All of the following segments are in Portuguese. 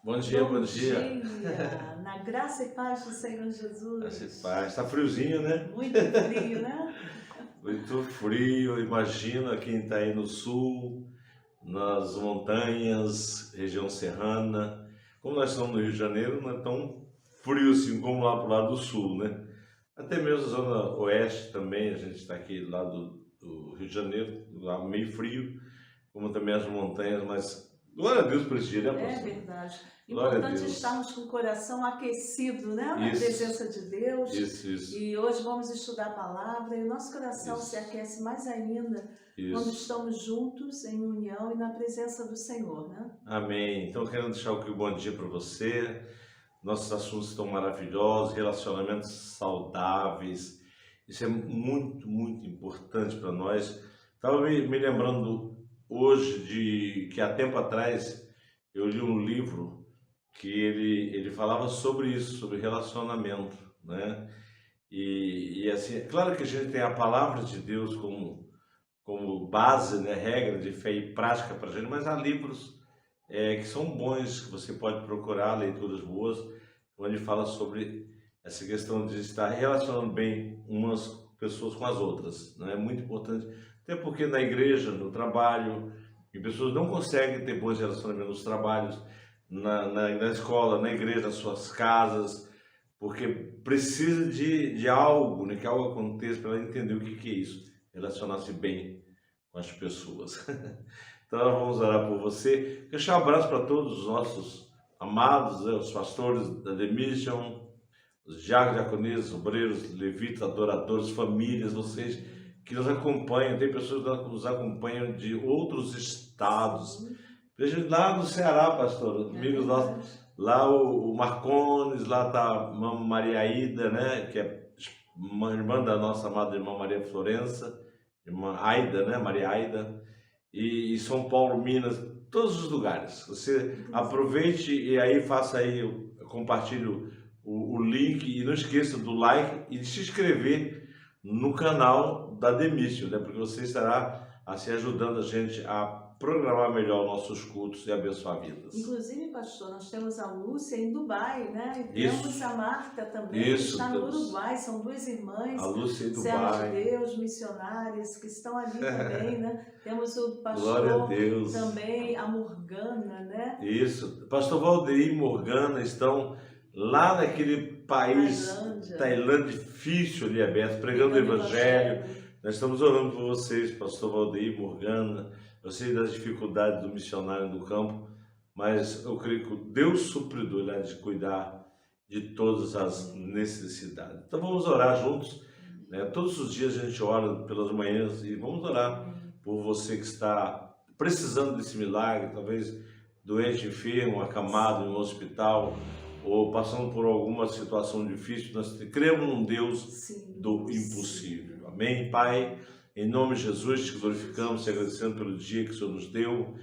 Bom dia, bom Bom dia. dia, na graça e paz do Senhor Esse Jesus. paz, tá friozinho, né? Muito frio, né? Muito frio, imagina quem está aí no sul, nas montanhas, região serrana. Como nós estamos no Rio de Janeiro, não é tão frio assim como lá pro lado do sul, né? Até mesmo a zona oeste também, a gente está aqui lá do Rio de Janeiro, lá meio frio, como também as montanhas, mas glória a Deus por esse dia, né, É pastor? verdade. Glória a Importante Deus. estarmos com o coração aquecido, né? Na Isso, presença de Deus. isso, E hoje vamos estudar a palavra e o nosso coração se isso, aquece mais ainda quando isso. estamos juntos em união e na presença do Senhor, né? Amém. Então, quero deixar aqui um bom dia para você. Nossos assuntos estão maravilhosos, relacionamentos saudáveis. Isso é muito, muito importante para nós. Estava me lembrando hoje de que há tempo atrás eu li um livro que ele falava sobre isso, sobre relacionamento, né? E assim, é claro que a gente tem a palavra de Deus como base, né, regra de fé e prática para a gente, mas há livros que são bons, que você pode procurar, leituras boas, onde fala sobre essa questão de estar relacionando bem umas pessoas com as outras, né? É muito importante, até porque na igreja, no trabalho, e pessoas não conseguem ter bons relacionamentos nos trabalhos, na escola, na igreja, nas suas casas, porque precisa de algo, né, que algo aconteça para ela entender o que é isso, relacionar-se bem com as pessoas. Então, nós vamos orar por você. Deixar um abraço para todos os nossos amados, né, os pastores da The Mission, os diáconos, obreiros, levitas, adoradores, famílias, vocês que nos acompanham. Tem pessoas que nos acompanham de outros estados. Sim, Veja lá no Ceará, pastor, é amigos nossos, verdade. lá o Marcones, lá está a irmã Maria Aida, né, que é uma irmã da nossa amada irmã Maria Florença, irmã Aida, né, Maria Aida, e São Paulo, Minas, todos os lugares. Você Inclusive, aproveite e aí faça aí, compartilhe o link e não esqueça do like e de se inscrever no canal da Demício, né, porque você estará assim ajudando a gente a programar melhor nossos cultos e abençoar vidas. inclusive, pastor, nós temos a Lúcia em Dubai, né? E temos Isso, a Marta também, que isso, está no temos Uruguai. São duas a irmãs, Lúcia em servas de Dubai. Deus, missionárias, que estão ali também, né? Temos o Glória a pastor Deus. também, a Morgana, né? Isso. Pastor Valdeir e Morgana estão lá naquele país, Tailândia, Tailândia, difícil ali aberto, pregando o pregando o Evangelho. Evangelho. Nós estamos orando por vocês, Pastor Valdeir e Morgana. Eu sei das dificuldades do missionário do campo, mas eu creio que Deus supridor lá de cuidar de todas as necessidades. Então vamos orar juntos, né? Todos os dias a gente ora pelas manhãs e vamos orar Amém. por você que está precisando desse milagre, talvez doente, enfermo, acamado em um hospital ou passando por alguma situação difícil. Nós cremos num Deus Sim, do impossível. Amém, Pai? Em nome de Jesus, te glorificamos, te agradecendo pelo dia que o Senhor nos deu.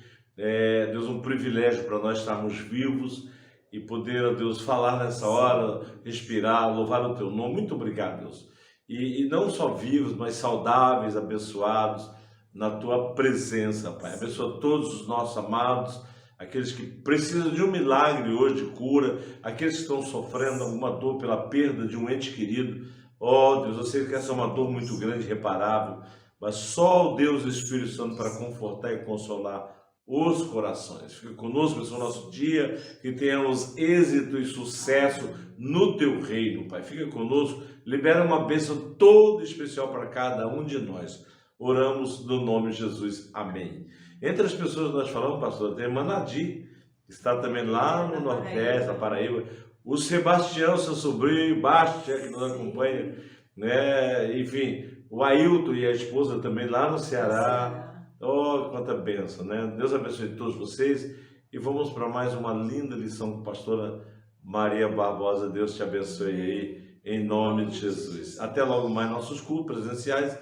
Deus, um privilégio para nós estarmos vivos e poder, ó Deus, falar nessa hora, respirar, louvar o Teu nome. Muito obrigado, Deus. E não só vivos, mas saudáveis, abençoados na Tua presença, Pai. Abençoa todos os nossos amados, aqueles que precisam de um milagre hoje de cura, aqueles que estão sofrendo alguma dor pela perda de um ente querido. Ó Deus, eu sei que essa é uma dor muito grande, irreparável, mas só o Deus Espírito Santo para confortar e consolar os corações. Fica conosco nesse nosso dia, que tenhamos êxito e sucesso no Teu reino, Pai. Fica conosco, libera uma bênção toda especial para cada um de nós. Oramos no nome de Jesus. Amém. Entre as pessoas que nós falamos, pastor, tem a irmã Nadir, que está também lá no Nordeste, na Paraíba. O Sebastião, seu sobrinho, Bastia, que nos acompanha, né? Enfim, o Ailton e a esposa também lá no Ceará. Oh, quanta bênção, né? Deus abençoe todos vocês. E vamos para mais uma linda lição com a pastora Maria Barbosa. Deus te abençoe aí, em nome de Jesus. Até logo mais nossos cultos presenciais.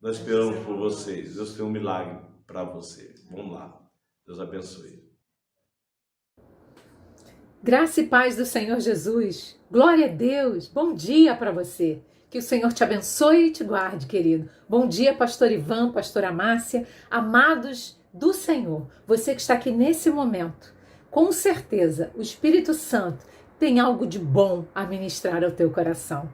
Nós esperamos por vocês. Deus tem um milagre para vocês. Vamos lá. Deus abençoe. Graça e paz do Senhor Jesus. Glória a Deus. Bom dia para você. Que o Senhor te abençoe e te guarde, querido. Bom dia, pastor Ivan, pastora Márcia, amados do Senhor. Você que está aqui nesse momento com certeza o Espírito Santo tem algo de bom a ministrar ao teu coração.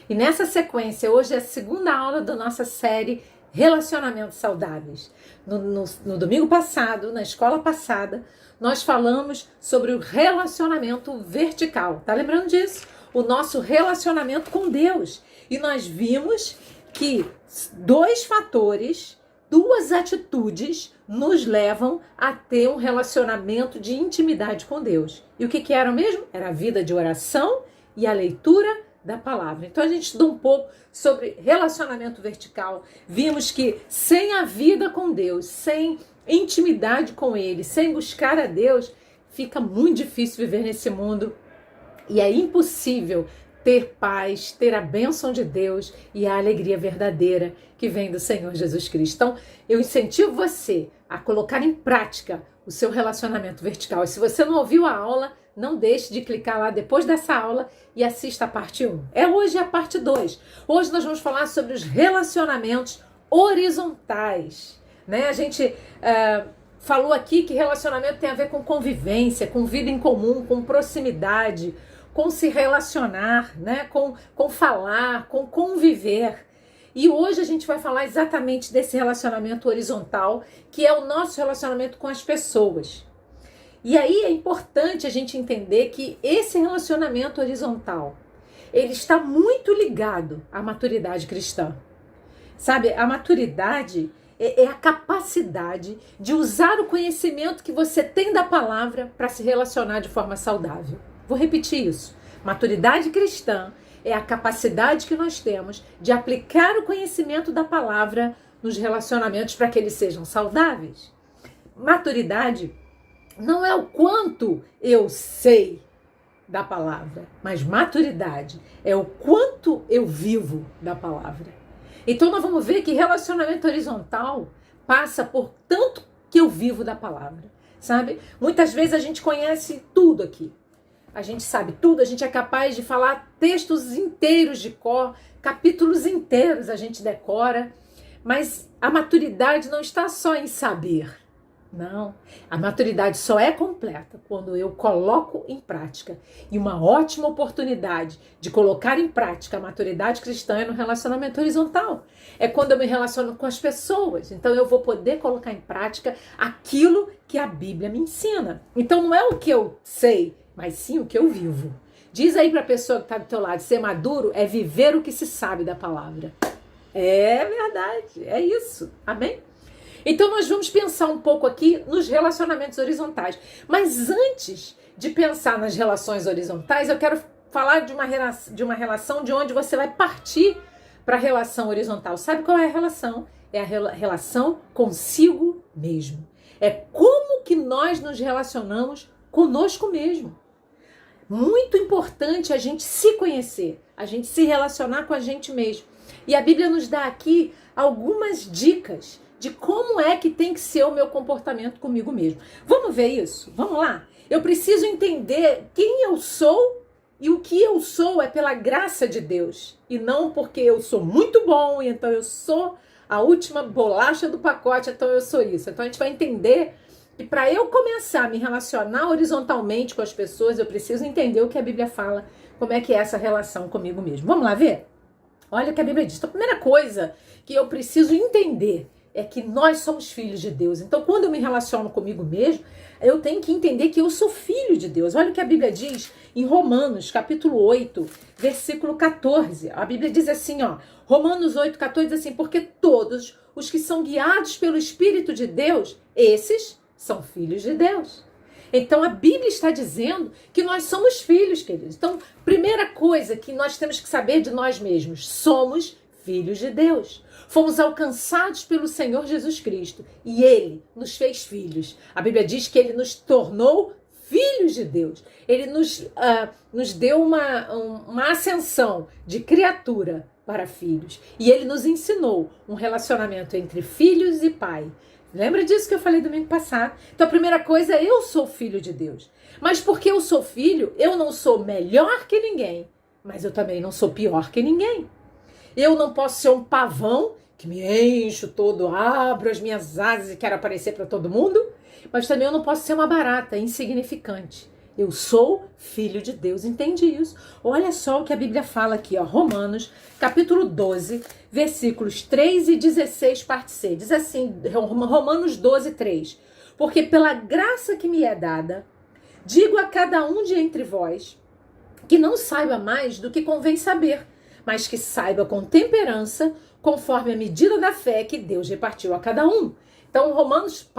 E nessa sequência, hoje é a segunda aula da nossa série Relacionamentos Saudáveis. No domingo passado, na escola passada, nós falamos sobre o relacionamento vertical. Tá lembrando disso? O nosso relacionamento com Deus. E nós vimos que 2 fatores, 2 atitudes nos levam a ter um relacionamento de intimidade com Deus. E o que era mesmo? Era a vida de oração e a leitura da palavra. Então a gente estudou um pouco sobre relacionamento vertical. Vimos que sem a vida com Deus, sem intimidade com Ele, sem buscar a Deus, fica muito difícil viver nesse mundo e é impossível ter paz, ter a bênção de Deus e a alegria verdadeira que vem do Senhor Jesus Cristo. Então, eu incentivo você a colocar em prática o seu relacionamento vertical. E se você não ouviu a aula, não deixe de clicar lá depois dessa aula e assista a parte 1. Hoje é a parte 2. Hoje nós vamos falar sobre os relacionamentos horizontais. A gente falou aqui que relacionamento tem a ver com convivência, com vida em comum, com proximidade, com se relacionar, com falar, com conviver. E hoje a gente vai falar exatamente desse relacionamento horizontal, que é o nosso relacionamento com as pessoas. E aí é importante a gente entender que esse relacionamento horizontal, ele está muito ligado à maturidade cristã. Sabe, a maturidade é a capacidade de usar o conhecimento que você tem da palavra para se relacionar de forma saudável. Vou repetir isso. Maturidade cristã é a capacidade que nós temos de aplicar o conhecimento da palavra nos relacionamentos para que eles sejam saudáveis. Maturidade não é o quanto eu sei da palavra, mas maturidade é o quanto eu vivo da palavra. Então nós vamos ver que relacionamento horizontal passa por tanto que eu vivo da palavra, sabe? Muitas vezes a gente conhece tudo aqui. A gente sabe tudo, a gente é capaz de falar textos inteiros de cor, capítulos inteiros a gente decora, mas a maturidade não está só em saber. Não, a maturidade só é completa quando eu coloco em prática. E uma ótima oportunidade de colocar em prática a maturidade cristã é no relacionamento horizontal. É quando eu me relaciono com as pessoas. Então eu vou poder colocar em prática aquilo que a Bíblia me ensina. Então não é o que eu sei, mas sim o que eu vivo. Diz aí para a pessoa que está do teu lado, ser maduro é viver o que se sabe da palavra. É verdade, é isso. Amém? Então nós vamos pensar um pouco aqui nos relacionamentos horizontais. Mas antes de pensar nas relações horizontais, eu quero falar de uma relação de onde você vai partir para a relação horizontal. Sabe qual é a relação? É a relação consigo mesmo. É como que nós nos relacionamos conosco mesmo. Muito importante a gente se conhecer, a gente se relacionar com a gente mesmo. E a Bíblia nos dá aqui algumas dicas de como é que tem que ser o meu comportamento comigo mesmo. Vamos ver isso? Vamos lá? Eu preciso entender quem eu sou e o que eu sou é pela graça de Deus. E não porque eu sou muito bom e então eu sou a última bolacha do pacote, então eu sou isso. Então a gente vai entender que para eu começar a me relacionar horizontalmente com as pessoas, eu preciso entender o que a Bíblia fala, como é que é essa relação comigo mesmo. Vamos lá ver? Olha o que a Bíblia diz. Então, a primeira coisa que eu preciso entender é que nós somos filhos de Deus. Então, quando eu me relaciono comigo mesmo, eu tenho que entender que eu sou filho de Deus. Olha o que a Bíblia diz em Romanos, capítulo 8, versículo 14. A Bíblia diz assim, Romanos 8, 14 diz assim, porque todos os que são guiados pelo Espírito de Deus, esses são filhos de Deus. Então, a Bíblia está dizendo que nós somos filhos, queridos. Então, primeira coisa que nós temos que saber de nós mesmos, somos filhos de Deus. Fomos alcançados pelo Senhor Jesus Cristo e Ele nos fez filhos. A Bíblia diz que Ele nos tornou filhos de Deus. Ele nos deu uma ascensão de criatura para filhos. E Ele nos ensinou um relacionamento entre filhos e pai. Lembra disso que eu falei domingo passado? Então a primeira coisa é eu sou filho de Deus. Mas porque eu sou filho, eu não sou melhor que ninguém, mas eu também não sou pior que ninguém. Eu não posso ser um pavão que me encho todo, abro as minhas asas e quero aparecer para todo mundo, mas também eu não posso ser uma barata, insignificante. Eu sou filho de Deus, entende isso? Olha só o que a Bíblia fala aqui, ó, Romanos, capítulo 12, versículos 3 e 16, parte C. Diz assim, Romanos 12, 3. Porque pela graça que me é dada, digo a cada um de entre vós, que não saiba mais do que convém saber, mas que saiba com temperança, conforme a medida da fé que Deus repartiu a cada um. Então, Romanos,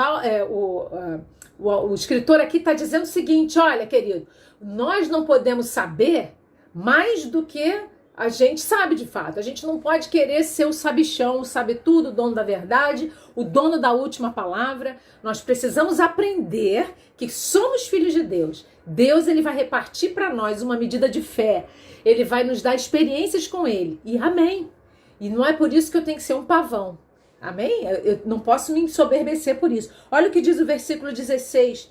o escritor aqui está dizendo o seguinte, olha, querido, nós não podemos saber mais do que a gente sabe de fato. A gente não pode querer ser o sabichão, o sabe-tudo, o dono da verdade, o dono da última palavra. Nós precisamos aprender que somos filhos de Deus. Deus, ele vai repartir para nós uma medida de fé. Ele vai nos dar experiências com ele. E amém. E não é por isso que eu tenho que ser um pavão. Amém? Eu não posso me ensoberbecer por isso. Olha o que diz o versículo 16.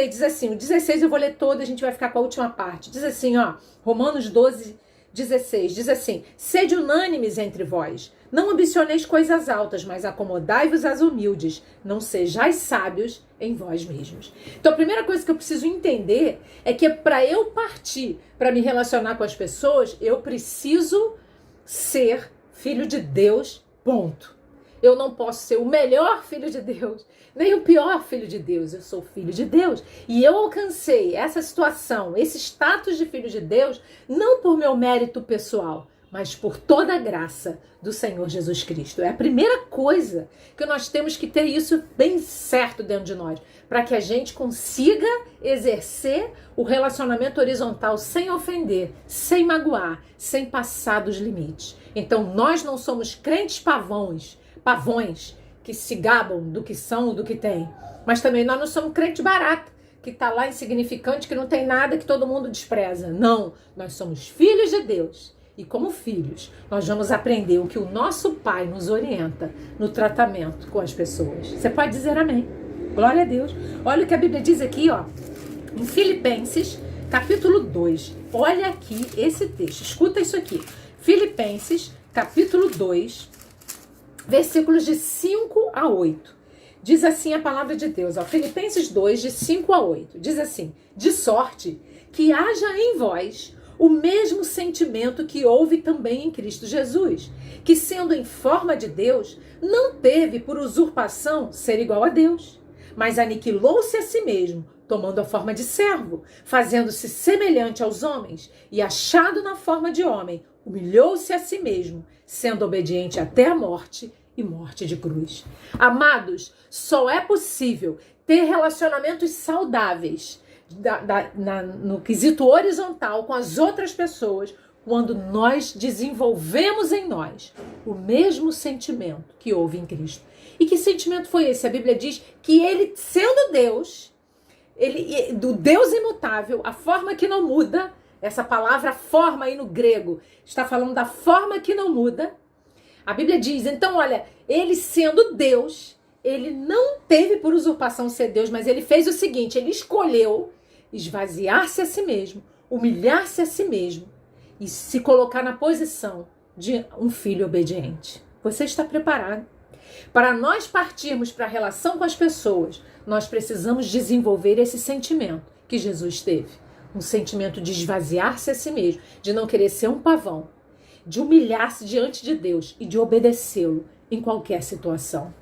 Diz assim, o 16 eu vou ler todo, a gente vai ficar com a última parte. Diz assim, ó, Romanos 12, 16. Diz assim, sede unânimes entre vós. Não ambicioneis coisas altas, mas acomodai-vos às humildes. Não sejais sábios em vós mesmos. Então a primeira coisa que eu preciso entender é que para eu partir, para me relacionar com as pessoas, eu preciso ser filho de Deus, ponto. Eu não posso ser o melhor filho de Deus, nem o pior filho de Deus. Eu sou filho de Deus. E eu alcancei essa situação, esse status de filho de Deus, não por meu mérito pessoal, mas por toda a graça do Senhor Jesus Cristo. É a primeira coisa que nós temos que ter isso bem certo dentro de nós, para que a gente consiga exercer o relacionamento horizontal sem ofender, sem magoar, sem passar dos limites. Então nós não somos crentes pavões que se gabam do que são, do que têm. Mas também nós não somos crente barata, que está lá insignificante, que não tem nada, que todo mundo despreza. Não, nós somos filhos de Deus. E como filhos, nós vamos aprender o que o nosso Pai nos orienta no tratamento com as pessoas. Você pode dizer amém. Glória a Deus. Olha o que a Bíblia diz aqui, ó, em Filipenses, capítulo 2. Olha aqui esse texto. Escuta isso aqui. Filipenses, capítulo 2, versículos de 5 a 8. Diz assim a palavra de Deus, ó, Filipenses 2, de 5 a 8. Diz assim, de sorte que haja em vós o mesmo sentimento que houve também em Cristo Jesus, que sendo em forma de Deus, não teve por usurpação ser igual a Deus, mas aniquilou-se a si mesmo, tomando a forma de servo, fazendo-se semelhante aos homens, e achado na forma de homem, humilhou-se a si mesmo, sendo obediente até a morte e morte de cruz. Amados, só é possível ter relacionamentos saudáveis no quesito horizontal com as outras pessoas quando nós desenvolvemos em nós o mesmo sentimento que houve em Cristo. E que sentimento foi esse? A Bíblia diz que ele, sendo Deus, do Deus imutável, a forma que não muda, essa palavra forma aí no grego está falando da forma que não muda. A Bíblia diz, então olha, ele sendo Deus, ele não teve por usurpação ser Deus, mas ele fez o seguinte, ele escolheu esvaziar-se a si mesmo, humilhar-se a si mesmo e se colocar na posição de um filho obediente. Você está preparado? Para nós partirmos para a relação com as pessoas, nós precisamos desenvolver esse sentimento que Jesus teve. Um sentimento de esvaziar-se a si mesmo, de não querer ser um pavão, de humilhar-se diante de Deus e de obedecê-lo em qualquer situação.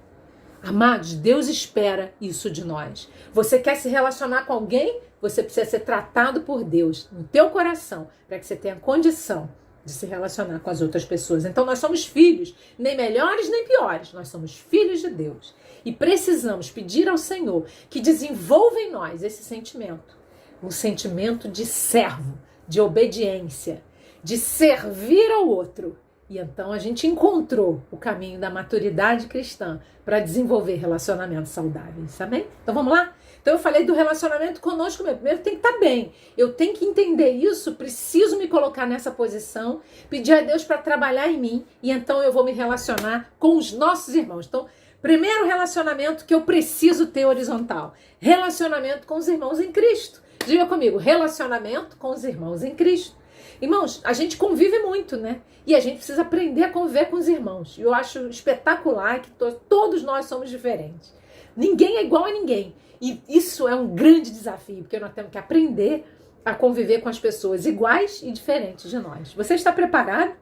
Amados, Deus espera isso de nós. Você quer se relacionar com alguém? Você precisa ser tratado por Deus no teu coração, para que você tenha condição de se relacionar com as outras pessoas. Então nós somos filhos, nem melhores nem piores, nós somos filhos de Deus. E precisamos pedir ao Senhor que desenvolva em nós esse sentimento. Um sentimento de servo, de obediência, de servir ao outro. E então a gente encontrou o caminho da maturidade cristã para desenvolver relacionamentos saudáveis, amém? Então vamos lá? Então eu falei do relacionamento conosco mesmo. Primeiro tem que estar bem. Eu tenho que entender isso, preciso me colocar nessa posição, pedir a Deus para trabalhar em mim e então eu vou me relacionar com os nossos irmãos. Então, primeiro relacionamento que eu preciso ter horizontal, relacionamento com os irmãos em Cristo. Diga comigo, relacionamento com os irmãos em Cristo. Irmãos, a gente convive muito, né? E a gente precisa aprender a conviver com os irmãos. E eu acho espetacular que todos nós somos diferentes. Ninguém é igual a ninguém. E isso é um grande desafio, porque nós temos que aprender a conviver com as pessoas iguais e diferentes de nós. Você está preparado?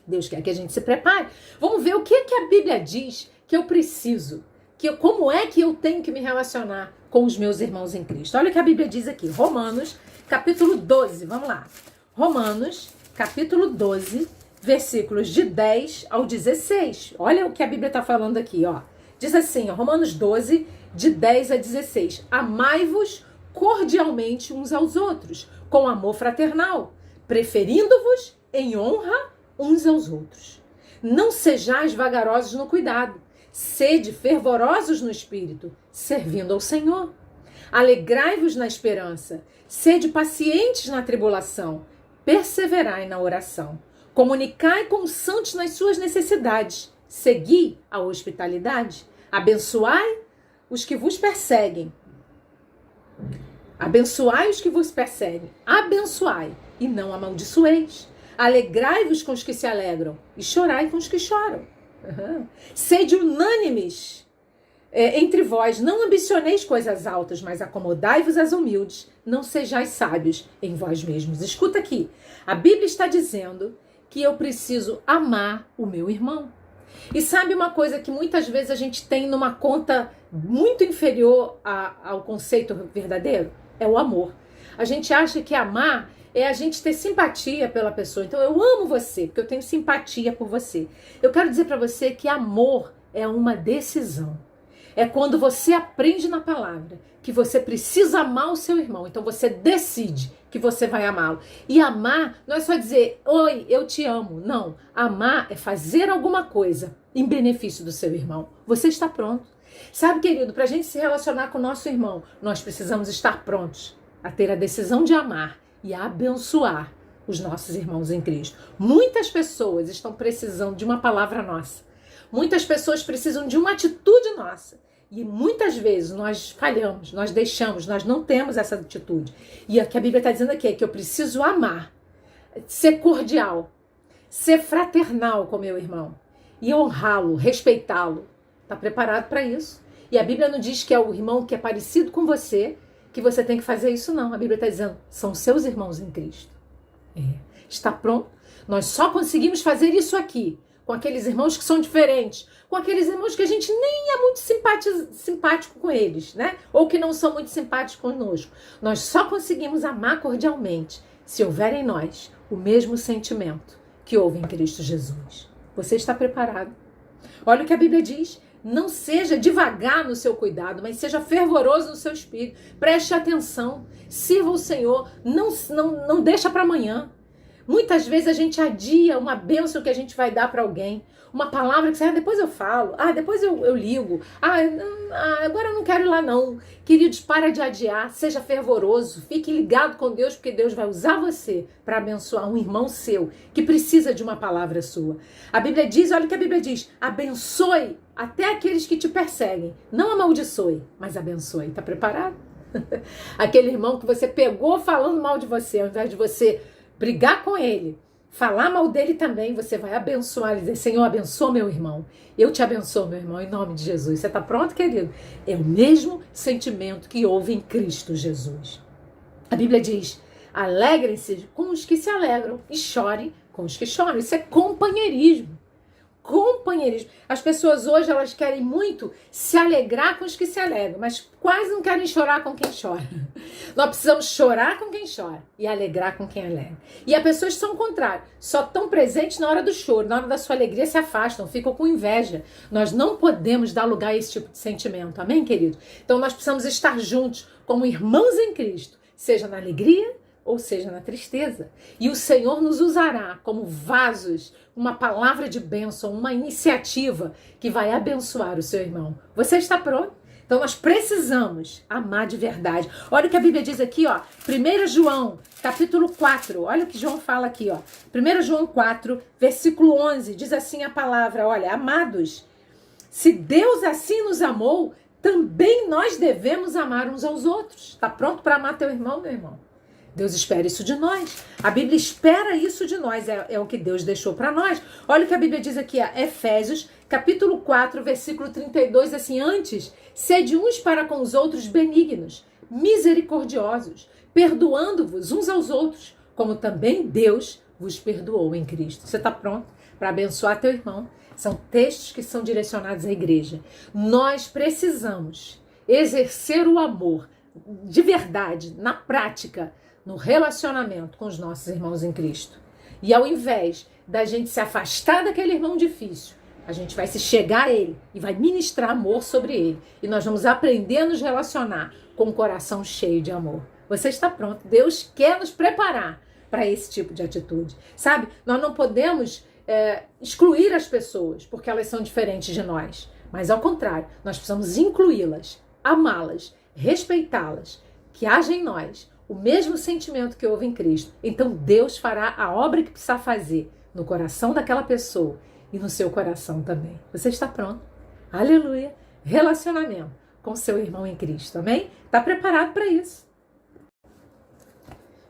Deus quer que a gente se prepare. Vamos ver o que a Bíblia diz que eu preciso. Como é que eu tenho que me relacionar com os meus irmãos em Cristo. Olha o que a Bíblia diz aqui. Romanos, capítulo 12. Vamos lá. Romanos, capítulo 12, versículos de 10 ao 16. Olha o que a Bíblia está falando aqui, ó. Diz assim, ó, Romanos 12, de 10 a 16. Amai-vos cordialmente uns aos outros, com amor fraternal, preferindo-vos em honra uns aos outros. Não sejais vagarosos no cuidado, sede fervorosos no espírito, servindo ao Senhor. Alegrai-vos na esperança, sede pacientes na tribulação, perseverai na oração. Comunicai com os santos nas suas necessidades, segui a hospitalidade, abençoai os que vos perseguem. Abençoai os que vos perseguem, abençoai e não amaldiçoeis. Alegrai-vos com os que se alegram e chorai com os que choram. Sede unânimes entre vós, não ambicioneis coisas altas, mas acomodai-vos às humildes, não sejais sábios em vós mesmos. Escuta aqui, a Bíblia está dizendo que eu preciso amar o meu irmão. E sabe uma coisa que muitas vezes a gente tem numa conta muito inferior ao conceito verdadeiro? É o amor. A gente acha que amar é a gente ter simpatia pela pessoa. Então eu amo você, porque eu tenho simpatia por você. Eu quero dizer para você que amor é uma decisão. É quando você aprende na palavra que você precisa amar o seu irmão. Então você decide que você vai amá-lo. E amar não é só dizer, oi, eu te amo. Não. Amar é fazer alguma coisa em benefício do seu irmão. Você está pronto. Sabe, querido, para a gente se relacionar com o nosso irmão, nós precisamos estar prontos a ter a decisão de amar e a abençoar os nossos irmãos em Cristo. Muitas pessoas estão precisando de uma palavra nossa. Muitas pessoas precisam de uma atitude nossa. E muitas vezes nós falhamos, nós deixamos, nós não temos essa atitude. E o que a Bíblia está dizendo aqui é que eu preciso amar, ser cordial, ser fraternal com meu irmão e honrá-lo, respeitá-lo. Está preparado para isso? E a Bíblia não diz que é o irmão que é parecido com você, que você tem que fazer isso, não. A Bíblia está dizendo, são seus irmãos em Cristo. Está pronto? Nós só conseguimos fazer isso aqui, com aqueles irmãos que são diferentes, com aqueles irmãos que a gente nem é muito simpático com eles, né? Ou que não são muito simpáticos conosco. Nós só conseguimos amar cordialmente se houver em nós o mesmo sentimento que houve em Cristo Jesus. Você está preparado? Olha o que a Bíblia diz. Não seja devagar no seu cuidado, mas seja fervoroso no seu espírito. Preste atenção. Sirva o Senhor. Não deixa para amanhã. Muitas vezes a gente adia uma bênção que a gente vai dar para alguém. Uma palavra que você, depois eu falo. Depois eu ligo. Agora eu não quero ir lá não. Queridos, para de adiar. Seja fervoroso. Fique ligado com Deus, porque Deus vai usar você para abençoar um irmão seu que precisa de uma palavra sua. A Bíblia diz, olha o que a Bíblia diz. Abençoe até aqueles que te perseguem. Não amaldiçoe, mas abençoe. Está preparado? Aquele irmão que você pegou falando mal de você, ao invés de você brigar com ele, falar mal dele também, você vai abençoar e dizer, Senhor, abençoa meu irmão. Eu te abençoo, meu irmão, em nome de Jesus. Você está pronto, querido? É o mesmo sentimento que houve em Cristo Jesus. A Bíblia diz, alegrem-se com os que se alegram e chorem com os que choram. Isso é companheirismo. Companheirismo. As pessoas hoje, elas querem muito se alegrar com os que se alegram, mas quase não querem chorar com quem chora. Nós precisamos chorar com quem chora e alegrar com quem alegra. E as pessoas são o contrário, só estão presentes na hora do choro, na hora da sua alegria se afastam, ficam com inveja. Nós não podemos dar lugar a esse tipo de sentimento, amém, querido? Então nós precisamos estar juntos como irmãos em Cristo, seja na alegria ou seja na tristeza. E o Senhor nos usará como vasos, uma palavra de bênção, uma iniciativa que vai abençoar o seu irmão. Você está pronto? Então nós precisamos amar de verdade. Olha o que a Bíblia diz aqui, ó. 1 João, capítulo 4. Olha o que João fala aqui, ó. 1 João 4, versículo 11. Diz assim a palavra, olha, amados, se Deus assim nos amou, também nós devemos amar uns aos outros. Está pronto para amar teu irmão, meu irmão? Deus espera isso de nós. A Bíblia espera isso de nós. É o que Deus deixou para nós. Olha o que a Bíblia diz aqui, Efésios, capítulo 4, versículo 32, assim: antes, sede uns para com os outros benignos, misericordiosos, perdoando-vos uns aos outros, como também Deus vos perdoou em Cristo. Você está pronto para abençoar teu irmão? São textos que são direcionados à igreja. Nós precisamos exercer o amor de verdade, na prática, no relacionamento com os nossos irmãos em Cristo. E ao invés da gente se afastar daquele irmão difícil, a gente vai se chegar a ele e vai ministrar amor sobre ele. E nós vamos aprender a nos relacionar com um coração cheio de amor. Você está pronto? Deus quer nos preparar para esse tipo de atitude. Sabe? Nós não podemos excluir as pessoas porque elas são diferentes de nós. Mas ao contrário, nós precisamos incluí-las, amá-las, respeitá-las, que haja em nós o mesmo sentimento que houve em Cristo. Então Deus fará a obra que precisa fazer no coração daquela pessoa e no seu coração também. Você está pronto? Aleluia! Relacionamento com seu irmão em Cristo, amém? Está preparado para isso?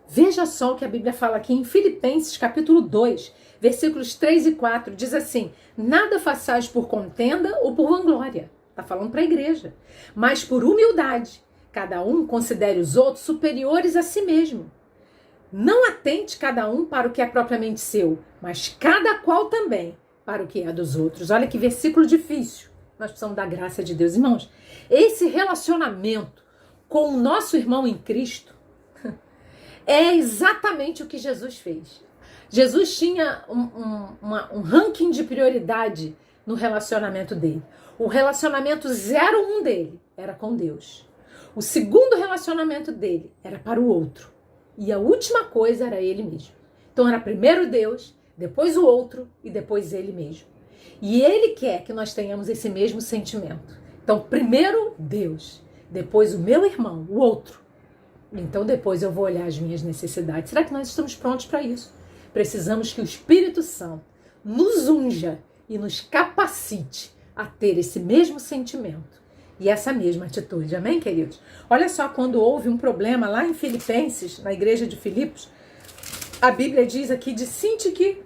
Veja só o que a Bíblia fala aqui em Filipenses capítulo 2, versículos 3 e 4, diz assim: nada façais por contenda ou por vanglória. Está falando para a igreja. Mas por humildade, cada um considere os outros superiores a si mesmo. Não atente cada um para o que é propriamente seu, mas cada qual também para o que é dos outros. Olha que versículo difícil. Nós precisamos da graça de Deus. Irmãos, esse relacionamento com o nosso irmão em Cristo é exatamente o que Jesus fez. Jesus tinha um ranking de prioridade no relacionamento dele. O relacionamento 01 dele era com Deus. O segundo relacionamento dele era para o outro. E a última coisa era ele mesmo. Então era primeiro Deus, depois o outro e depois ele mesmo. E ele quer que nós tenhamos esse mesmo sentimento. Então primeiro Deus, depois o meu irmão, o outro. Então depois eu vou olhar as minhas necessidades. Será que nós estamos prontos para isso? Precisamos que o Espírito Santo nos unja e nos capacite a ter esse mesmo sentimento e essa mesma atitude. Amém, queridos? Olha só, quando houve um problema lá em Filipenses, na igreja de Filipos, a Bíblia diz aqui de Sintique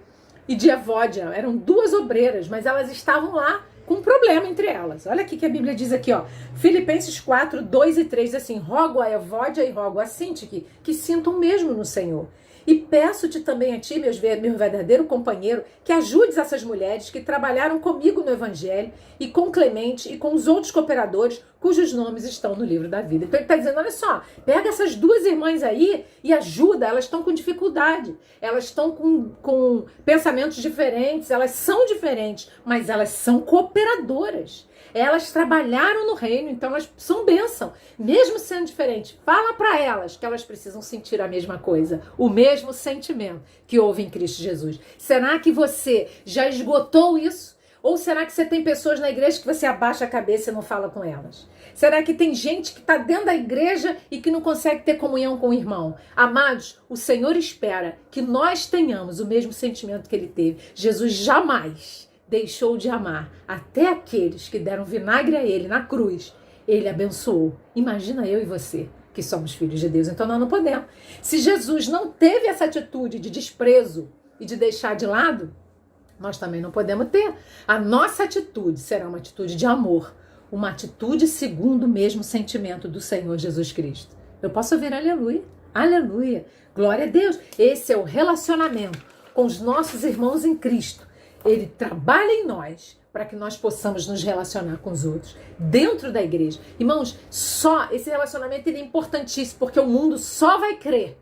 e de Evódia. Eram duas obreiras, mas elas estavam lá com um problema entre elas. Olha aqui que a Bíblia diz aqui, Filipenses 4, 2 e 3, assim: rogo a Evódia e rogo a Sintique que sintam o mesmo no Senhor. E peço-te também a ti, meu verdadeiro companheiro, que ajudes essas mulheres que trabalharam comigo no Evangelho e com Clemente e com os outros cooperadores cujos nomes estão no livro da vida. Então ele está dizendo, olha só, pega essas duas irmãs aí e ajuda, elas estão com dificuldade, elas estão com pensamentos diferentes, elas são diferentes, mas elas são cooperadoras. Elas trabalharam no reino, então elas são bênção. Mesmo sendo diferentes, fala para elas que elas precisam sentir a mesma coisa, o mesmo sentimento que houve em Cristo Jesus. Será que você já esgotou isso? Ou será que você tem pessoas na igreja que você abaixa a cabeça e não fala com elas? Será que tem gente que está dentro da igreja e que não consegue ter comunhão com o irmão? Amados, o Senhor espera que nós tenhamos o mesmo sentimento que ele teve. Jesus jamais deixou de amar até aqueles que deram vinagre a ele na cruz. Ele abençoou. Imagina eu e você, que somos filhos de Deus. Então nós não podemos. Se Jesus não teve essa atitude de desprezo e de deixar de lado, nós também não podemos ter. A nossa atitude será uma atitude de amor, uma atitude segundo o mesmo sentimento do Senhor Jesus Cristo. Eu posso ouvir aleluia? Aleluia! Glória a Deus! Esse é o relacionamento com os nossos irmãos em Cristo. Ele trabalha em nós para que nós possamos nos relacionar com os outros dentro da igreja. Irmãos, só esse relacionamento ele é importantíssimo, porque o mundo só vai crer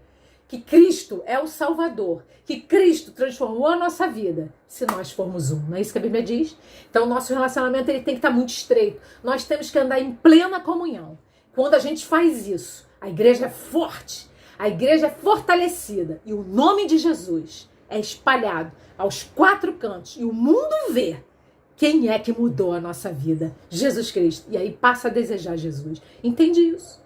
que Cristo é o Salvador, que Cristo transformou a nossa vida, se nós formos um. Não é isso que a Bíblia diz? Então o nosso relacionamento ele tem que estar muito estreito. Nós temos que andar em plena comunhão. Quando a gente faz isso, a igreja é forte, a igreja é fortalecida e o nome de Jesus é espalhado aos quatro cantos e o mundo vê quem é que mudou a nossa vida, Jesus Cristo, e aí passa a desejar Jesus. Entende isso?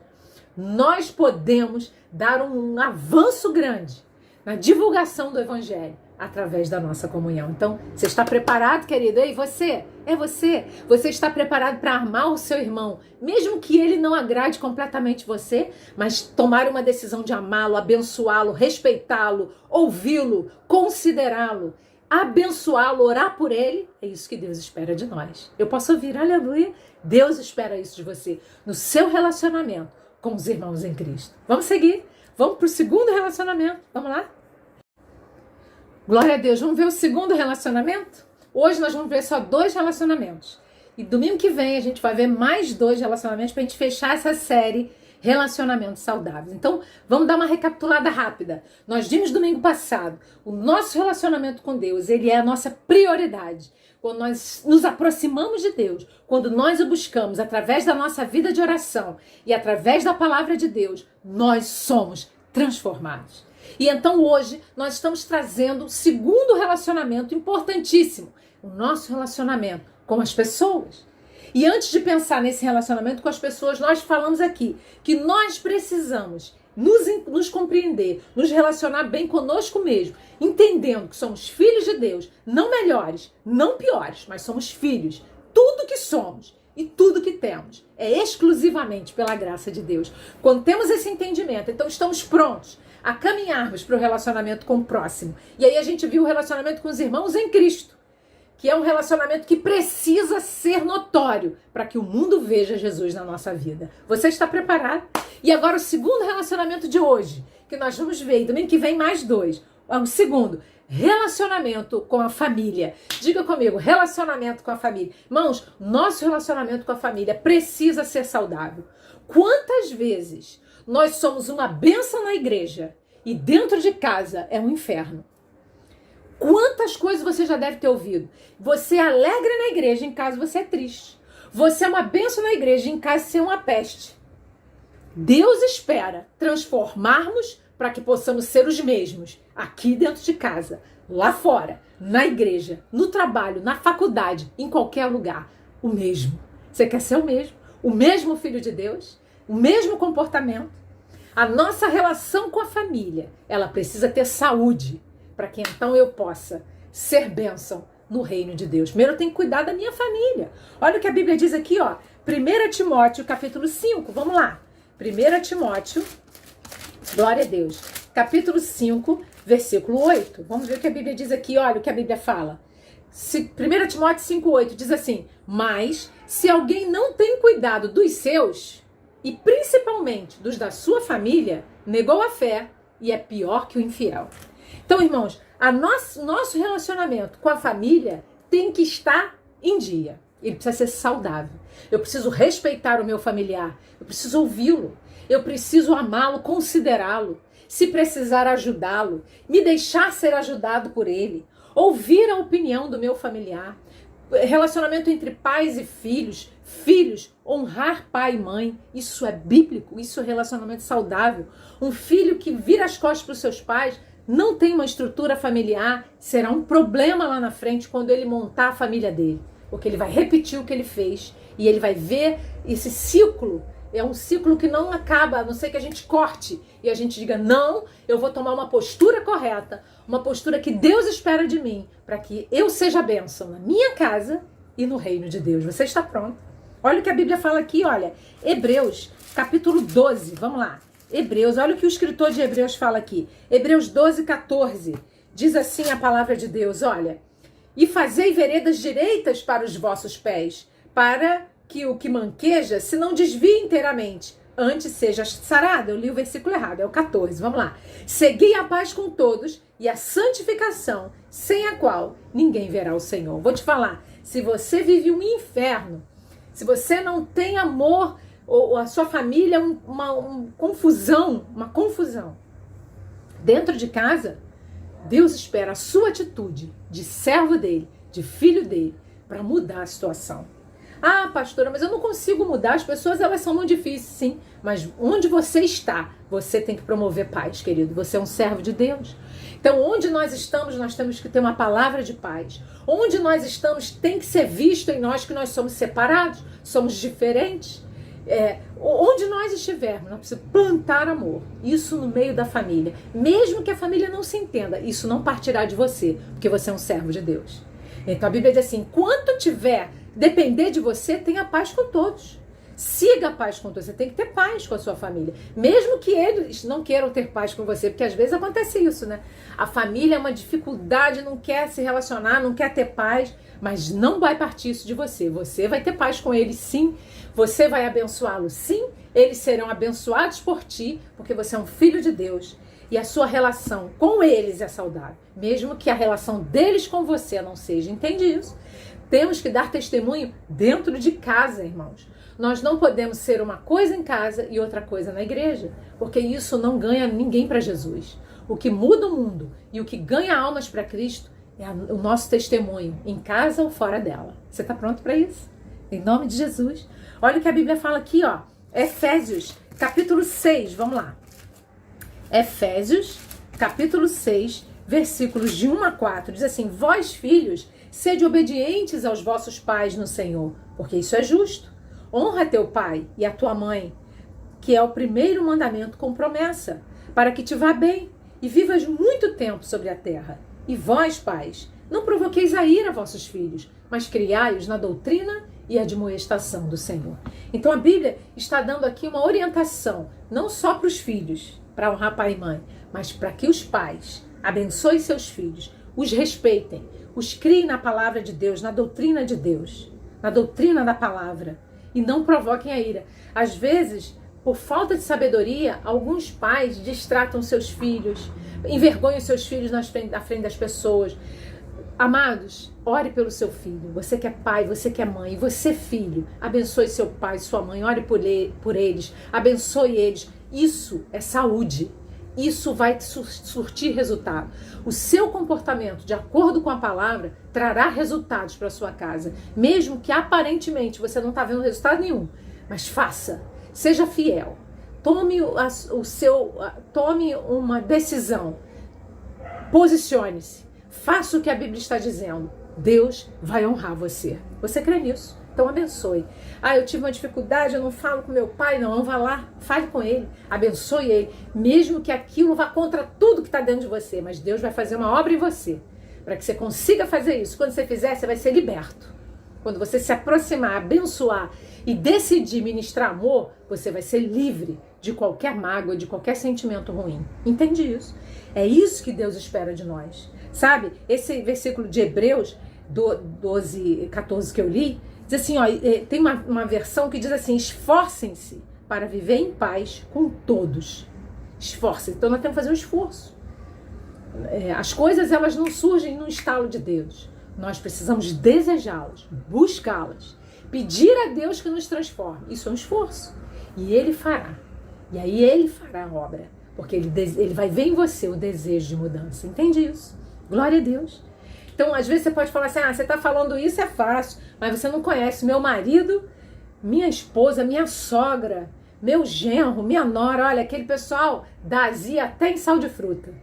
Nós podemos dar um avanço grande na divulgação do Evangelho através da nossa comunhão. Então, você está preparado, querido? Ei, você? É você? Você está preparado para amar o seu irmão, mesmo que ele não agrade completamente você, mas tomar uma decisão de amá-lo, abençoá-lo, respeitá-lo, ouvi-lo, considerá-lo, abençoá-lo, orar por ele? É isso que Deus espera de nós. Eu posso ouvir, aleluia? Deus espera isso de você, no seu relacionamento com os irmãos em Cristo. Vamos seguir? Vamos para o segundo relacionamento? Vamos lá? Glória a Deus. Vamos ver o segundo relacionamento? Hoje nós vamos ver só 2 relacionamentos. E domingo que vem a gente vai ver mais 2 relacionamentos para a gente fechar essa série Relacionamentos Saudáveis. Então, vamos dar uma recapitulada rápida. Nós vimos domingo passado, o nosso relacionamento com Deus, ele é a nossa prioridade. Quando nós nos aproximamos de Deus, quando nós o buscamos através da nossa vida de oração e através da palavra de Deus, nós somos transformados. E então hoje nós estamos trazendo o segundo relacionamento importantíssimo, o nosso relacionamento com as pessoas. E antes de pensar nesse relacionamento com as pessoas, nós falamos aqui que nós precisamos nos compreender, nos relacionar bem conosco mesmo, entendendo que somos filhos de Deus, não melhores, não piores, mas somos filhos. Tudo que somos e tudo que temos é exclusivamente pela graça de Deus. Quando temos esse entendimento, então estamos prontos a caminharmos para o relacionamento com o próximo. E aí a gente viu o relacionamento com os irmãos em Cristo, que é um relacionamento que precisa ser notório para que o mundo veja Jesus na nossa vida. Você está preparado? E agora o segundo relacionamento de hoje, que nós vamos ver, e domingo que vem mais 2. O segundo, relacionamento com a família. Diga comigo, relacionamento com a família. Irmãos, nosso relacionamento com a família precisa ser saudável. Quantas vezes nós somos uma bênção na igreja e dentro de casa é um inferno? Quantas coisas você já deve ter ouvido? Você é alegre na igreja, em casa você é triste. Você é uma bênção na igreja, em casa você é uma peste. Deus espera transformarmos para que possamos ser os mesmos aqui dentro de casa, lá fora, na igreja, no trabalho, na faculdade, em qualquer lugar. O mesmo. Você quer ser o mesmo? O mesmo filho de Deus? O mesmo comportamento? A nossa relação com a família, ela precisa ter saúde, para que então eu possa ser bênção no reino de Deus. Primeiro eu tenho que cuidar da minha família. Olha o que a Bíblia diz aqui, ó. 1 Timóteo, capítulo 5. Vamos lá. 1 Timóteo, glória a Deus. Capítulo 5, versículo 8. Vamos ver o que a Bíblia diz aqui. Olha o que a Bíblia fala. 1 Timóteo 5, 8 diz assim: mas se alguém não tem cuidado dos seus, e principalmente dos da sua família, negou a fé e é pior que o infiel. Então, irmãos, nosso relacionamento com a família tem que estar em dia. Ele precisa ser saudável. Eu preciso respeitar o meu familiar. Eu preciso ouvi-lo. Eu preciso amá-lo, considerá-lo. Se precisar, ajudá-lo. Me deixar ser ajudado por ele. Ouvir a opinião do meu familiar. Relacionamento entre pais e filhos. Filhos, honrar pai e mãe. Isso é bíblico. Isso é relacionamento saudável. Um filho que vira as costas para os seus pais, não tem uma estrutura familiar, será um problema lá na frente quando ele montar a família dele. Porque ele vai repetir o que ele fez e ele vai ver esse ciclo. É um ciclo que não acaba, a não ser que a gente corte e a gente diga, não, eu vou tomar uma postura correta, uma postura que Deus espera de mim, para que eu seja bênção na minha casa e no reino de Deus. Você está pronto? Olha o que a Bíblia fala aqui, olha. Hebreus, capítulo 12, vamos lá. Hebreus, olha o que o escritor de Hebreus fala aqui. Hebreus 12, 14. Diz assim a palavra de Deus, olha. E fazei veredas direitas para os vossos pés, para que o que manqueja se não desvie inteiramente, antes seja sarado. Eu li o versículo errado, é o 14, vamos lá. Segui a paz com todos e a santificação, sem a qual ninguém verá o Senhor. Vou te falar, se você vive um inferno, se você não tem amor, ou a sua família é uma confusão, dentro de casa, Deus espera a sua atitude de servo dele, de filho dele, para mudar a situação. Ah, pastora, mas eu não consigo mudar, as pessoas elas são muito difíceis, sim, mas onde você está, você tem que promover paz, querido, você é um servo de Deus. Então, onde nós estamos, nós temos que ter uma palavra de paz. Onde nós estamos, tem que ser visto em nós que nós somos separados, somos diferentes. Onde nós estivermos, nós precisamos plantar amor. Isso no meio da família. Mesmo que a família não se entenda, isso não partirá de você, porque você é um servo de Deus. Então a Bíblia diz assim, quanto tiver depender de você, tenha paz com todos. Siga a paz com todos. Você tem que ter paz com a sua família. Mesmo que eles não queiram ter paz com você, porque às vezes acontece isso, né? A família é uma dificuldade, não quer se relacionar, não quer ter paz, mas não vai partir isso de você. Você vai ter paz com eles, sim. Você vai abençoá-los, sim. Eles serão abençoados por ti, porque você é um filho de Deus. E a sua relação com eles é saudável. Mesmo que a relação deles com você não seja. Entende isso? Temos que dar testemunho dentro de casa, irmãos. Nós não podemos ser uma coisa em casa e outra coisa na igreja, porque isso não ganha ninguém para Jesus. O que muda o mundo e o que ganha almas para Cristo é o nosso testemunho, em casa ou fora dela. Você está pronto para isso? Em nome de Jesus. Olha o que a Bíblia fala aqui, ó. Efésios, capítulo 6, vamos lá. Efésios, capítulo 6, versículos de 1 a 4, diz assim, vós, filhos, sede obedientes aos vossos pais no Senhor, porque isso é justo. Honra teu pai e a tua mãe, que é o primeiro mandamento com promessa, para que te vá bem e vivas muito tempo sobre a terra. E vós, pais, não provoqueis a ira a vossos filhos, mas criai-os na doutrina e admoestação do Senhor. Então a Bíblia está dando aqui uma orientação, não só para os filhos, para honrar pai e mãe, mas para que os pais abençoem seus filhos, os respeitem, os criem na palavra de Deus, na doutrina de Deus, na doutrina da palavra, e não provoquem a ira. Às vezes, por falta de sabedoria, alguns pais distratam seus filhos, envergonham seus filhos na frente das pessoas. Amados, ore pelo seu filho. Você que é pai, você que é mãe, você filho, abençoe seu pai, sua mãe, ore por eles, abençoe eles. Isso é saúde. Isso vai surtir resultado. O seu comportamento, de acordo com a palavra, trará resultados para a sua casa. Mesmo que aparentemente você não está vendo resultado nenhum. Mas faça. Seja fiel. Tome uma decisão. Posicione-se. Faça o que a Bíblia está dizendo. Deus vai honrar você. Você crê nisso? Então abençoe. Eu tive uma dificuldade, eu não falo com meu pai, não vá lá, fale com ele, abençoe ele, mesmo que aquilo vá contra tudo que está dentro de você, mas Deus vai fazer uma obra em você, para que você consiga fazer isso. Quando você fizer, você vai ser liberto. Quando você se aproximar, abençoar e decidir ministrar amor, você vai ser livre de qualquer mágoa, de qualquer sentimento ruim. Entende isso? É isso que Deus espera de nós. Sabe, esse versículo de Hebreus 12, 14 que eu li, diz assim, tem uma versão que diz assim, esforcem-se para viver em paz com todos. Esforcem. Então nós temos que fazer um esforço. As coisas, elas não surgem no estalo de Deus. Nós precisamos desejá-las, buscá-las, pedir a Deus que nos transforme. Isso é um esforço. E Ele fará. E aí Ele fará a obra. Porque ele vai ver em você o desejo de mudança. Entende isso? Glória a Deus. Então, às vezes você pode falar assim, você está falando isso, é fácil, mas você não conhece meu marido, minha esposa, minha sogra, meu genro, minha nora, olha, aquele pessoal dá azia até em sal de fruta.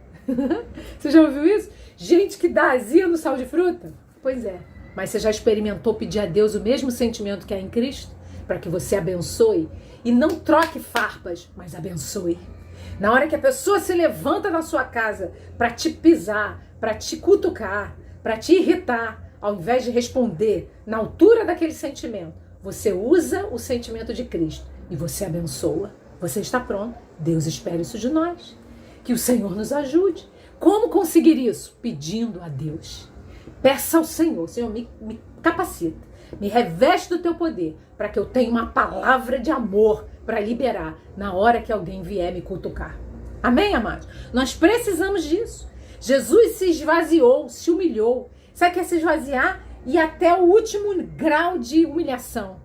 Você já ouviu isso? Gente que dá azia no sal de fruta? Pois é, mas você já experimentou pedir a Deus o mesmo sentimento que há em Cristo? Para que você abençoe e não troque farpas, mas abençoe. Na hora que a pessoa se levanta na sua casa para te pisar, para te cutucar, para te irritar, ao invés de responder na altura daquele sentimento, você usa o sentimento de Cristo e você abençoa. Você está pronto? Deus espera isso de nós. Que o Senhor nos ajude. Como conseguir isso? Pedindo a Deus. Peça ao Senhor, Senhor, me capacita, me reveste do teu poder, para que eu tenha uma palavra de amor para liberar na hora que alguém vier me cutucar. Amém, amados? Nós precisamos disso. Jesus se esvaziou, se humilhou. Sabe o que é se esvaziar? E até o último grau de humilhação.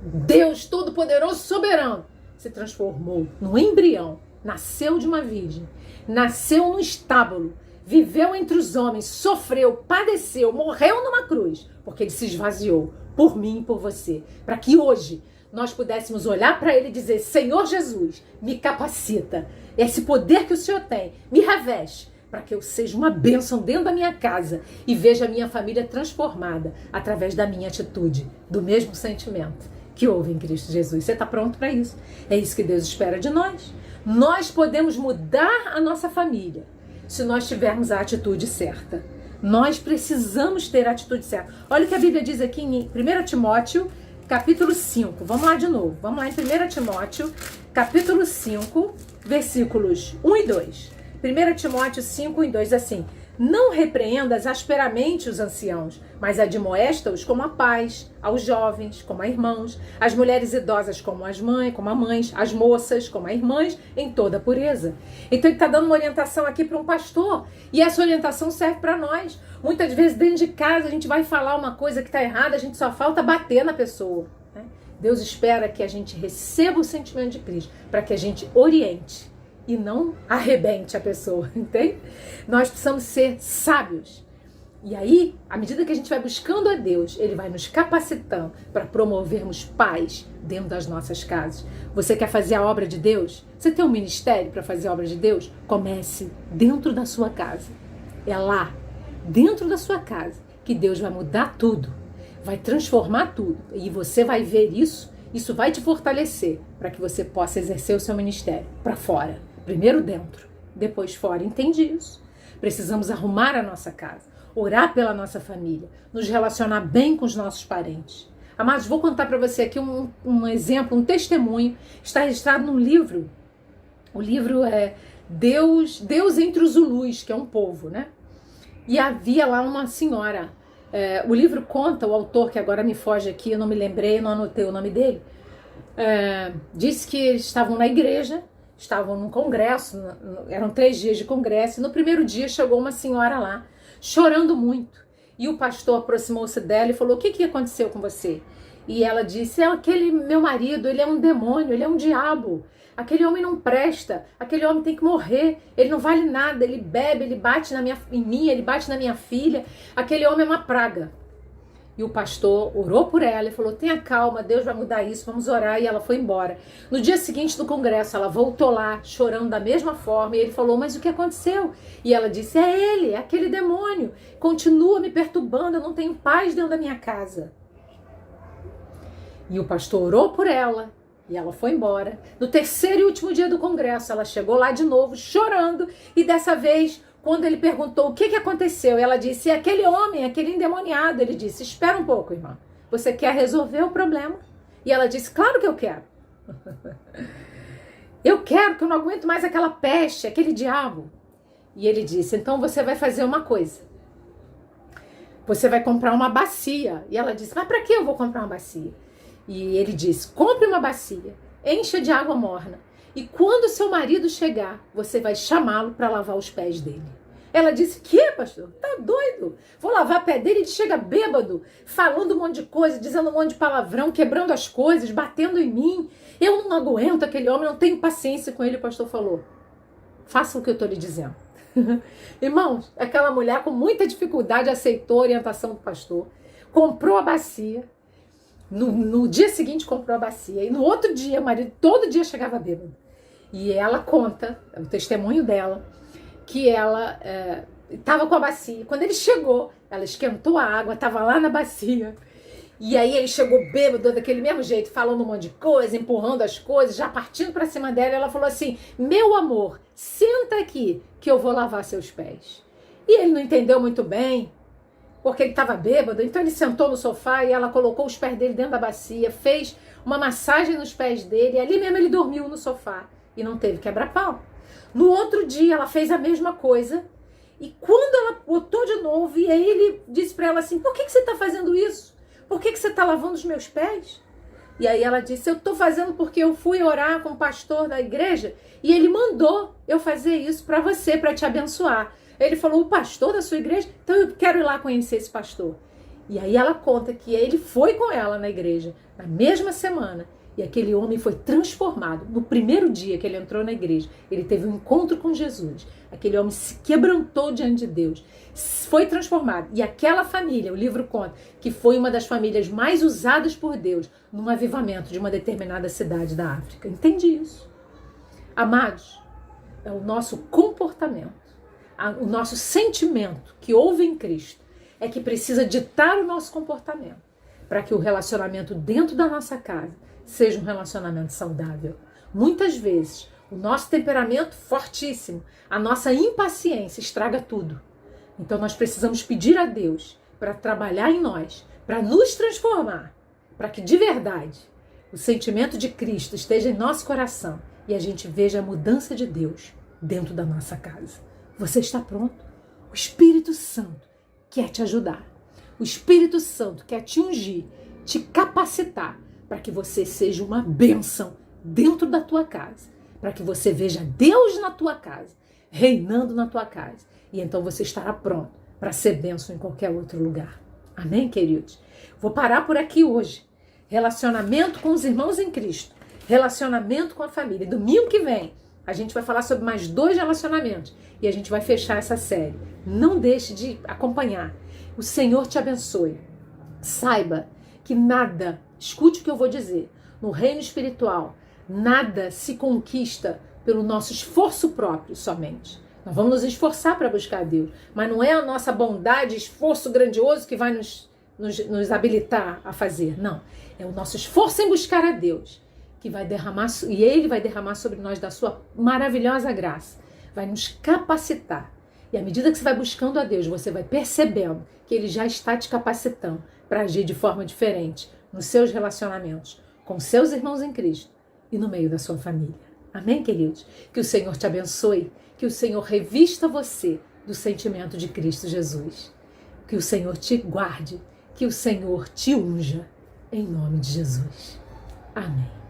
Deus Todo-Poderoso, Soberano, se transformou num embrião. Nasceu de uma virgem. Nasceu num estábulo. Viveu entre os homens. Sofreu, padeceu, morreu numa cruz. Porque ele se esvaziou por mim e por você. Para que hoje nós pudéssemos olhar para ele e dizer, Senhor Jesus, me capacita. Esse poder que o Senhor tem, me reveste, para que eu seja uma bênção dentro da minha casa e veja a minha família transformada através da minha atitude, do mesmo sentimento que houve em Cristo Jesus. Você está pronto para isso? É isso que Deus espera de nós. Nós podemos mudar a nossa família se nós tivermos a atitude certa. Nós precisamos ter a atitude certa. Olha o que a Bíblia diz aqui em 1 Timóteo, capítulo 5. Vamos lá de novo. Vamos lá em 1 Timóteo, capítulo 5, versículos 1 e 2. 1 Timóteo 5, 1 e 2, assim: não repreendas asperamente os anciãos, mas admoesta-os como a pais, aos jovens como a irmãos, às mulheres idosas como a mães, às moças como a irmãs, em toda a pureza. Então ele está dando uma orientação aqui para um pastor, e essa orientação serve para nós. Muitas vezes dentro de casa a gente vai falar uma coisa que está errada, a gente só falta bater na pessoa, né? Deus espera que a gente receba o sentimento de Cristo, para que a gente oriente e não arrebente a pessoa, entende? Nós precisamos ser sábios. E aí, à medida que a gente vai buscando a Deus, Ele vai nos capacitando para promovermos paz dentro das nossas casas. Você quer fazer a obra de Deus? Você tem um ministério para fazer a obra de Deus? Comece dentro da sua casa. É lá, dentro da sua casa, que Deus vai mudar tudo, vai transformar tudo. E você vai ver isso, isso vai te fortalecer para que você possa exercer o seu ministério para fora. Primeiro dentro, depois fora. Entende isso? Precisamos arrumar a nossa casa, orar pela nossa família, nos relacionar bem com os nossos parentes. Amados, vou contar para você aqui um exemplo, um testemunho. Está registrado num livro. O livro é Deus entre os Zulus, que é um povo, né? E havia lá uma senhora. O livro conta, o autor, que agora me foge aqui, eu não me lembrei, não anotei o nome dele, disse que eles estavam na igreja, estavam num congresso, eram 3 dias de congresso, e no primeiro dia chegou uma senhora lá, chorando muito. E o pastor aproximou-se dela e falou: o que aconteceu com você? E ela disse: aquele meu marido, ele é um demônio, ele é um diabo. Aquele homem não presta, aquele homem tem que morrer, ele não vale nada, ele bebe, ele bate em mim, ele bate na minha filha, aquele homem é uma praga. E o pastor orou por ela e falou: tenha calma, Deus vai mudar isso, vamos orar. E ela foi embora. No dia seguinte do congresso, ela voltou lá, chorando da mesma forma. E ele falou: mas o que aconteceu? E ela disse: é ele, é aquele demônio. Continua me perturbando, eu não tenho paz dentro da minha casa. E o pastor orou por ela. E ela foi embora. No terceiro e último dia do congresso, ela chegou lá de novo, chorando. E dessa vez, quando ele perguntou o que aconteceu, ela disse: é aquele homem, aquele endemoniado. Ele disse: espera um pouco, irmã. Você quer resolver o problema? E ela disse: claro que eu quero. Eu quero, que eu não aguento mais aquela peste, aquele diabo. E ele disse: então você vai fazer uma coisa. Você vai comprar uma bacia. E ela disse: mas para que eu vou comprar uma bacia? E ele disse: compre uma bacia, encha de água morna. E quando seu marido chegar, você vai chamá-lo para lavar os pés dele. Ela disse: que, pastor? Tá doido? Vou lavar o pé dele, ele chega bêbado, falando um monte de coisa, dizendo um monte de palavrão, quebrando as coisas, batendo em mim. Eu não aguento aquele homem, não tenho paciência com ele. O pastor falou: faça o que eu estou lhe dizendo. Irmãos, aquela mulher com muita dificuldade aceitou a orientação do pastor, comprou a bacia. No dia seguinte comprou a bacia. E no outro dia, o marido todo dia chegava bêbado. E ela conta, o testemunho dela, que ela estava com a bacia. Quando ele chegou, ela esquentou a água, estava lá na bacia. E aí ele chegou bêbado daquele mesmo jeito, falando um monte de coisa, empurrando as coisas, já partindo para cima dela. Ela falou assim: meu amor, senta aqui que eu vou lavar seus pés. E ele não entendeu muito bem, porque ele estava bêbado. Então ele sentou no sofá e ela colocou os pés dele dentro da bacia, fez uma massagem nos pés dele, e ali mesmo ele dormiu no sofá e não teve quebra-pau. No outro dia ela fez a mesma coisa, e quando ela botou de novo, e aí ele disse para ela assim: por que você está fazendo isso? Por que você está lavando os meus pés? E aí ela disse: eu estou fazendo porque eu fui orar com o pastor da igreja e ele mandou eu fazer isso para você, para te abençoar. Ele falou: o pastor da sua igreja? Então eu quero ir lá conhecer esse pastor. E aí ela conta que ele foi com ela na igreja, na mesma semana, e aquele homem foi transformado. No primeiro dia que ele entrou na igreja, ele teve um encontro com Jesus. Aquele homem se quebrantou diante de Deus, foi transformado. E aquela família, o livro conta, que foi uma das famílias mais usadas por Deus num avivamento de uma determinada cidade da África. Entende isso? Amados, é o nosso comportamento, o nosso sentimento que houve em Cristo é que precisa ditar o nosso comportamento. para que o relacionamento dentro da nossa casa seja um relacionamento saudável. Muitas vezes, o nosso temperamento fortíssimo, a nossa impaciência estraga tudo. Então nós precisamos pedir a Deus para trabalhar em nós, para nos transformar, para que de verdade o sentimento de Cristo esteja em nosso coração e a gente veja a mudança de Deus dentro da nossa casa. Você está pronto? O Espírito Santo quer te ajudar. O Espírito Santo quer te ungir, te capacitar para que você seja uma bênção dentro da tua casa, para que você veja Deus na tua casa, reinando na tua casa. E então você estará pronto para ser bênção em qualquer outro lugar. Amém, queridos? Vou parar por aqui hoje. Relacionamento com os irmãos em Cristo. Relacionamento com a família. Domingo que vem, a gente vai falar sobre mais 2 relacionamentos. E a gente vai fechar essa série. Não deixe de acompanhar. O Senhor te abençoe. Saiba que nada, escute o que eu vou dizer, no reino espiritual, nada se conquista pelo nosso esforço próprio somente. Nós vamos nos esforçar para buscar a Deus, mas não é a nossa bondade, esforço grandioso que vai nos habilitar a fazer. Não, é o nosso esforço em buscar a Deus que vai derramar, e Ele vai derramar sobre nós da sua maravilhosa graça, vai nos capacitar. E à medida que você vai buscando a Deus, você vai percebendo que Ele já está te capacitando para agir de forma diferente nos seus relacionamentos com seus irmãos em Cristo e no meio da sua família. Amém, queridos? Que o Senhor te abençoe, que o Senhor revista você do sentimento de Cristo Jesus. Que o Senhor te guarde, que o Senhor te unja, em nome de Jesus. Amém.